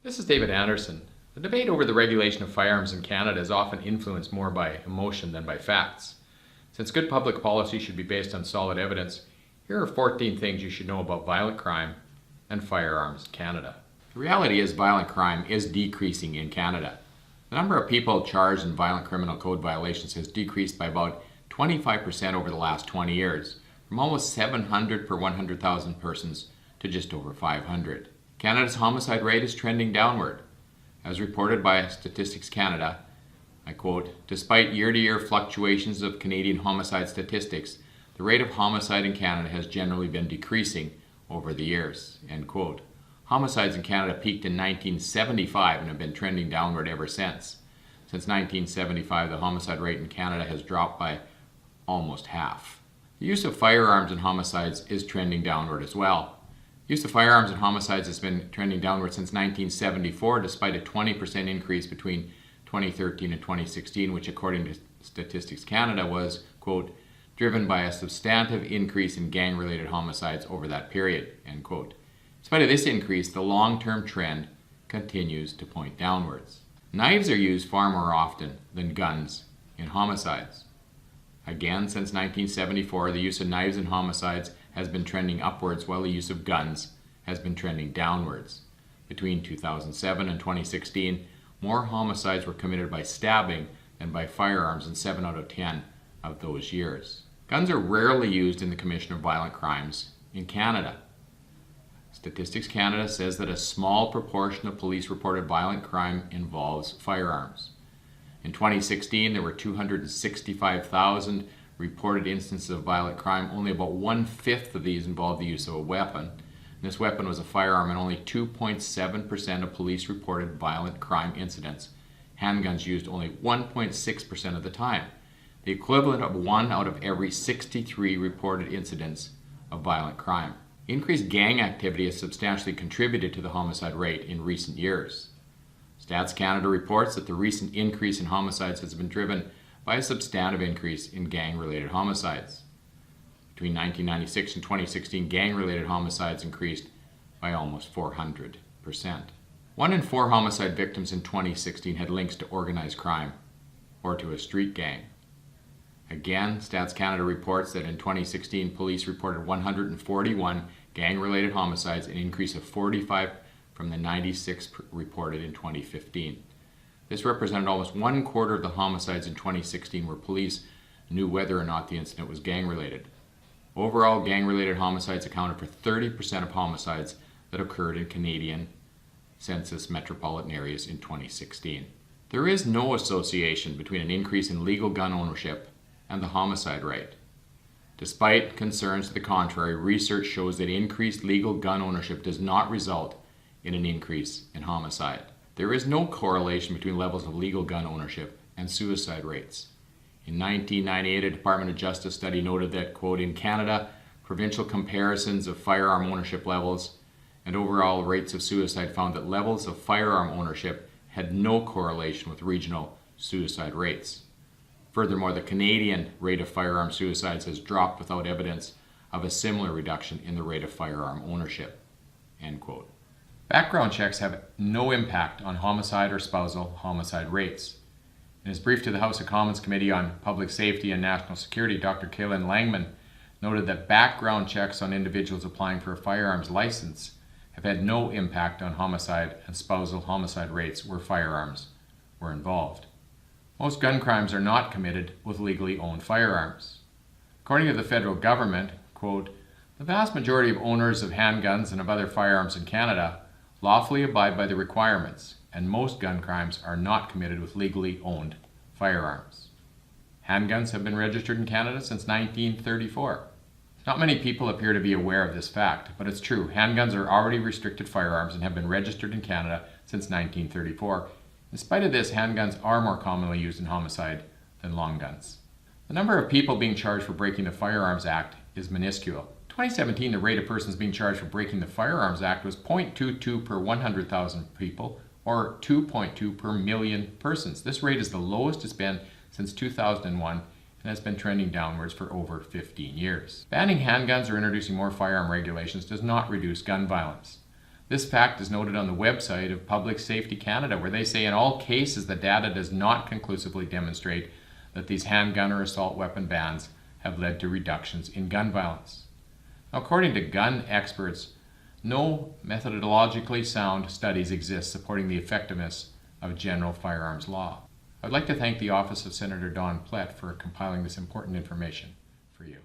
This is David Anderson. The debate over the regulation of firearms in Canada is often influenced more by emotion than by facts. Since good public policy should be based on solid evidence, here are 14 things you should know about violent crime and firearms in Canada. The reality is violent crime is decreasing in Canada. The number of people charged in violent criminal code violations has decreased by about 25% over the last 20 years, from almost 700 per 100,000 persons to just over 500. Canada's homicide rate is trending downward. As reported by Statistics Canada, I quote, "Despite year-to-year fluctuations of Canadian homicide statistics, the rate of homicide in Canada has generally been decreasing over the years." End quote. Homicides in Canada peaked in 1975 and have been trending downward ever since. Since 1975, the homicide rate in Canada has dropped by almost half. The use of firearms in homicides is trending downward as well. Use of firearms in homicides has been trending downward since 1974, despite a 20% increase between 2013 and 2016, which according to Statistics Canada was, quote, "driven by a substantive increase in gang-related homicides over that period," end quote. In spite of this increase, the long-term trend continues to point downwards. Knives are used far more often than guns in homicides. Again, since 1974, the use of knives in homicides has been trending upwards while the use of guns has been trending downwards. Between 2007 and 2016, more homicides were committed by stabbing than by firearms in 7 out of 10 of those years. Guns are rarely used in the commission of violent crimes in Canada. Statistics Canada says that a small proportion of police-reported violent crime involves firearms. In 2016, there were 265,000 reported instances of violent crime. Only about 1/5 of these involved the use of a weapon. And this weapon was a firearm in only 2.7% of police-reported violent crime incidents. Handguns used only 1.6% of the time, the equivalent of 1 out of every 63 reported incidents of violent crime. Increased gang activity has substantially contributed to the homicide rate in recent years. Stats Canada reports that the recent increase in homicides has been driven by a substantive increase in gang-related homicides. Between 1996 and 2016, gang-related homicides increased by almost 400%. 1 in 4 homicide victims in 2016 had links to organized crime or to a street gang. Again, Stats Canada reports that in 2016, police reported 141 gang-related homicides, an increase of 45 from the 96 reported in 2015. This represented almost 1/4 of the homicides in 2016 where police knew whether or not the incident was gang-related. Overall, gang-related homicides accounted for 30% of homicides that occurred in Canadian census metropolitan areas in 2016. There is no association between an increase in legal gun ownership and the homicide rate. Despite concerns to the contrary, research shows that increased legal gun ownership does not result in an increase in homicide. There is no correlation between levels of legal gun ownership and suicide rates. In 1998, a Department of Justice study noted that, quote, "in Canada, provincial comparisons of firearm ownership levels and overall rates of suicide found that levels of firearm ownership had no correlation with regional suicide rates." Furthermore, the Canadian rate of firearm suicides has dropped without evidence of a similar reduction in the rate of firearm ownership, end quote. Background checks have no impact on homicide or spousal homicide rates. In his brief to the House of Commons Committee on Public Safety and National Security, Dr. Kaylin Langman noted that background checks on individuals applying for a firearms license have had no impact on homicide and spousal homicide rates where firearms were involved. Most gun crimes are not committed with legally owned firearms. According to the federal government, quote, "the vast majority of owners of handguns and of other firearms in Canada lawfully abide by the requirements, and most gun crimes are not committed with legally owned firearms." Handguns have been registered in Canada since 1934. Not many people appear to be aware of this fact, but it's true. Handguns are already restricted firearms and have been registered in Canada since 1934. In spite of this, handguns are more commonly used in homicide than long guns. The number of people being charged for breaking the Firearms Act is minuscule. In 2017, the rate of persons being charged for breaking the Firearms Act was 0.22 per 100,000 people, or 2.2 per million persons. This rate is the lowest it's been since 2001 and has been trending downwards for over 15 years. Banning handguns or introducing more firearm regulations does not reduce gun violence. This fact is noted on the website of Public Safety Canada, where they say in all cases the data does not conclusively demonstrate that these handgun or assault weapon bans have led to reductions in gun violence. Now, according to gun experts, no methodologically sound studies exist supporting the effectiveness of general firearms law. I'd like to thank the Office of Senator Don Plett for compiling this important information for you.